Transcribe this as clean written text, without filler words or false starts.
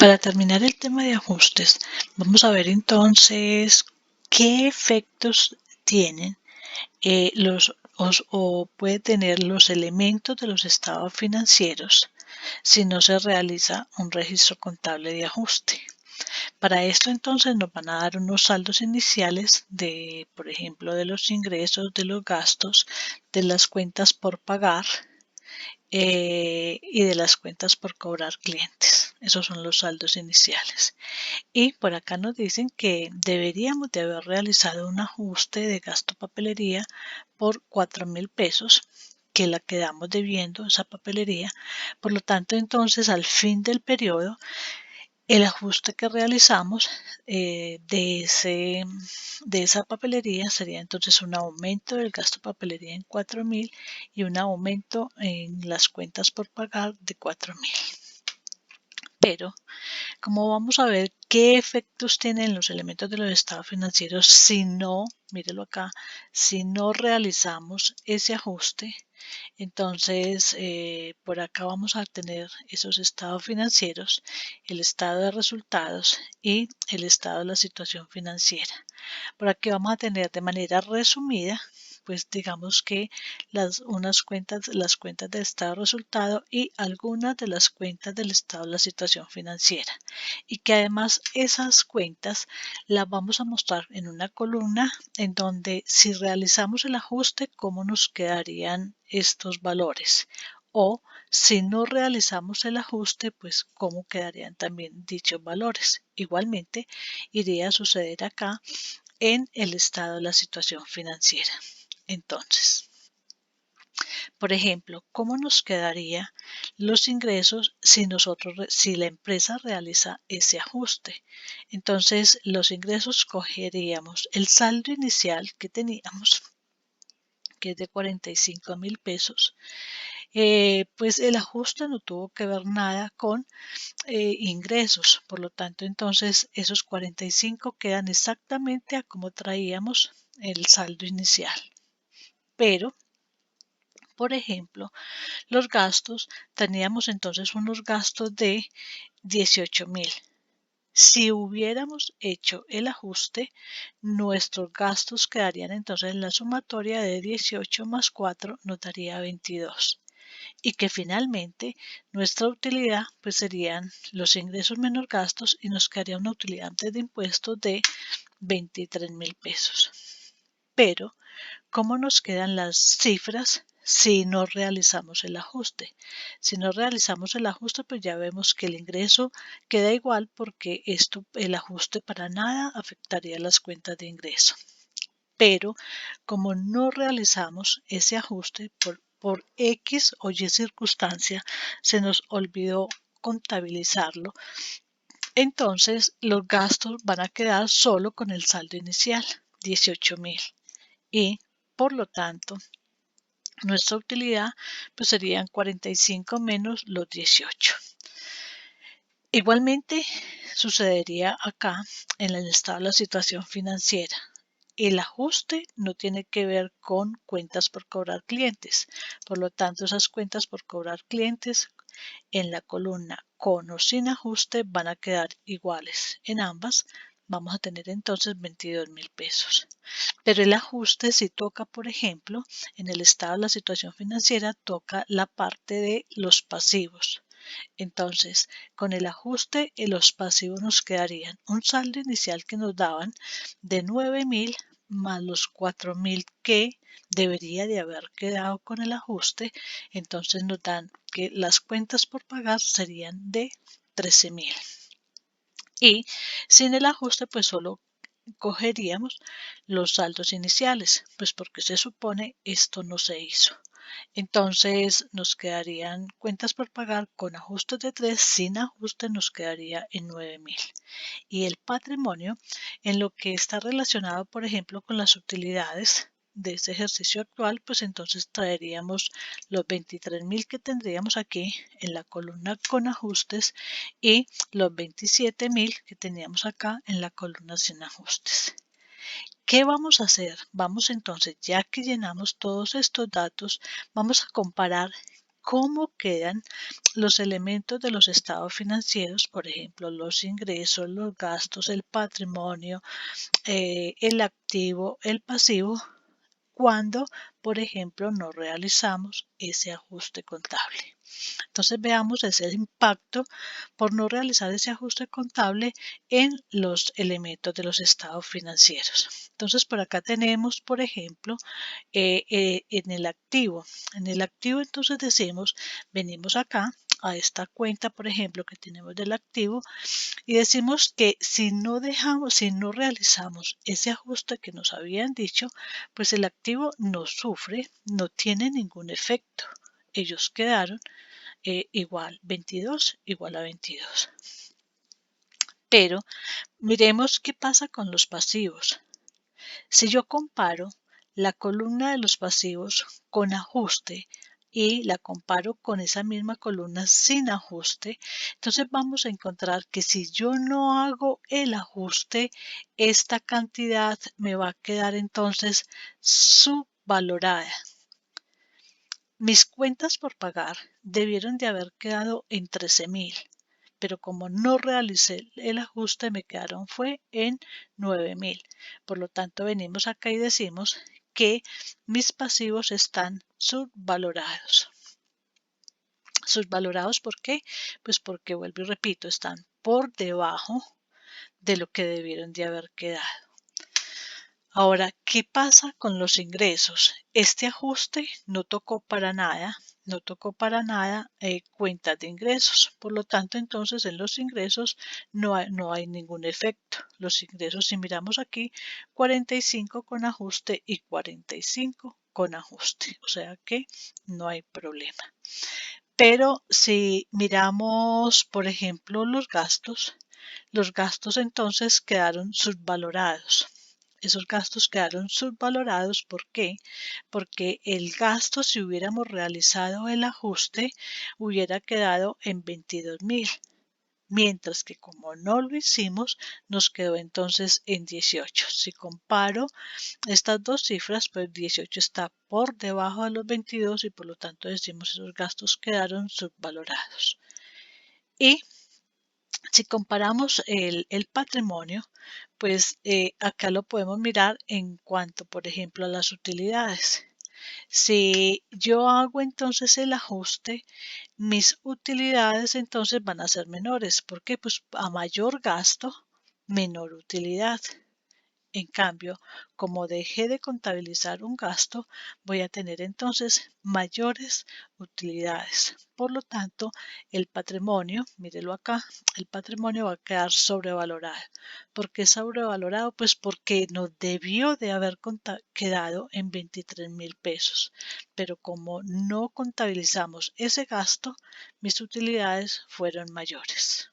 Para terminar el tema de ajustes, vamos a ver entonces qué efectos tienen o puede tener los elementos de los estados financieros si no se realiza un registro contable de ajuste. Para esto entonces nos van a dar unos saldos iniciales de, por ejemplo, de los ingresos, de los gastos, de las cuentas por pagar y de las cuentas por cobrar clientes. Esos son los saldos iniciales. Y por acá nos dicen que deberíamos de haber realizado un ajuste de gasto papelería por 4.000 pesos, que la quedamos debiendo, esa papelería. Por lo tanto, entonces, al fin del periodo, el ajuste que realizamos de esa papelería sería entonces un aumento del gasto papelería en 4.000 y un aumento en las cuentas por pagar de 4.000. Pero como vamos a ver qué efectos tienen los elementos de los estados financieros si no, mírelo acá, si no realizamos ese ajuste, entonces por acá vamos a tener esos estados financieros, el estado de resultados y el estado de la situación financiera. Por aquí vamos a tener de manera resumida, pues digamos que las cuentas del estado de resultado y algunas de las cuentas del estado de la situación financiera. Y que además esas cuentas las vamos a mostrar en una columna en donde si realizamos el ajuste, cómo nos quedarían estos valores. O si no realizamos el ajuste, pues cómo quedarían también dichos valores. Igualmente, iría a suceder acá en el estado de la situación financiera. Entonces, por ejemplo, ¿cómo nos quedaría los ingresos si la empresa realiza ese ajuste? Entonces, los ingresos cogeríamos el saldo inicial que teníamos, que es de 45.000 pesos. Pues el ajuste no tuvo que ver nada con ingresos, por lo tanto, entonces esos 45 quedan exactamente a como traíamos el saldo inicial. Pero, por ejemplo, los gastos, teníamos entonces unos gastos de 18.000. Si hubiéramos hecho el ajuste, nuestros gastos quedarían entonces en la sumatoria de 18 más 4 nos daría 22. Y que finalmente nuestra utilidad pues serían los ingresos menos gastos y nos quedaría una utilidad antes de impuestos de 23.000 pesos. Pero, ¿cómo nos quedan las cifras si no realizamos el ajuste? Si no realizamos el ajuste, pues ya vemos que el ingreso queda igual porque el ajuste para nada afectaría las cuentas de ingreso. Pero como no realizamos ese ajuste por X o Y circunstancia, se nos olvidó contabilizarlo, entonces los gastos van a quedar solo con el saldo inicial, 18.000. Y por lo tanto, nuestra utilidad pues serían 45 menos los 18. Igualmente sucedería acá en el estado de la situación financiera. El ajuste no tiene que ver con cuentas por cobrar clientes. Por lo tanto, esas cuentas por cobrar clientes en la columna con o sin ajuste van a quedar iguales. En ambas vamos a tener entonces 22.000 pesos. Pero el ajuste si toca, por ejemplo, en el estado de la situación financiera, toca la parte de los pasivos. Entonces, con el ajuste, los pasivos nos quedarían un saldo inicial que nos daban de 9.000 más los 4.000 que debería de haber quedado con el ajuste. Entonces nos dan que las cuentas por pagar serían de 13.000. Y sin el ajuste, pues solo cogeríamos los saldos iniciales, pues porque se supone esto no se hizo. Entonces nos quedarían cuentas por pagar con ajustes de 3, sin ajuste nos quedaría en 9.000. Y el patrimonio, en lo que está relacionado, por ejemplo, con las utilidades de este ejercicio actual, pues entonces traeríamos los 23.000 que tendríamos aquí en la columna con ajustes y los 27.000 que teníamos acá en la columna sin ajustes. ¿Qué vamos a hacer? Vamos entonces, ya que llenamos todos estos datos, vamos a comparar cómo quedan los elementos de los estados financieros, por ejemplo, los ingresos, los gastos, el patrimonio, el activo, el pasivo, cuando, por ejemplo, no realizamos ese ajuste contable. Entonces veamos ese impacto por no realizar ese ajuste contable en los elementos de los estados financieros. Entonces por acá tenemos, por ejemplo, en el activo. En el activo entonces decimos, venimos acá a esta cuenta, por ejemplo, que tenemos del activo y decimos que si no dejamos, si no realizamos ese ajuste que nos habían dicho, pues el activo no sufre, no tiene ningún efecto. Ellos quedaron igual 22 igual a 22. Pero miremos qué pasa con los pasivos. Si yo comparo la columna de los pasivos con ajuste y la comparo con esa misma columna sin ajuste, entonces vamos a encontrar que si yo no hago el ajuste, esta cantidad me va a quedar entonces subvalorada. Mis cuentas por pagar debieron de haber quedado en 13.000, pero como no realicé el ajuste me quedaron fue en 9.000. Por lo tanto, venimos acá y decimos que mis pasivos están subvalorados. ¿Subvalorados por qué? Pues porque, vuelvo y repito, están por debajo de lo que debieron de haber quedado. Ahora, ¿qué pasa con los ingresos? Este ajuste no tocó para nada, cuentas de ingresos. Por lo tanto, entonces en los ingresos no hay ningún efecto. Los ingresos, si miramos aquí, 45 con ajuste y 45 con ajuste. O sea que no hay problema. Pero si miramos, por ejemplo, los gastos entonces quedaron subvalorados. Esos gastos quedaron subvalorados, ¿por qué? Porque el gasto, si hubiéramos realizado el ajuste, hubiera quedado en 22.000, mientras que como no lo hicimos, nos quedó entonces en 18. Si comparo estas dos cifras, pues 18 está por debajo de los 22 y por lo tanto decimos esos gastos quedaron subvalorados. Y si comparamos el patrimonio, pues acá lo podemos mirar en cuanto, por ejemplo, a las utilidades. Si yo hago entonces el ajuste, mis utilidades entonces van a ser menores. ¿Por qué? Pues a mayor gasto, menor utilidad. En cambio, como dejé de contabilizar un gasto, voy a tener entonces mayores utilidades. Por lo tanto, el patrimonio, mírelo acá, el patrimonio va a quedar sobrevalorado. ¿Por qué sobrevalorado? Pues porque nos debió de haber quedado en 23.000 pesos. Pero como no contabilizamos ese gasto, mis utilidades fueron mayores.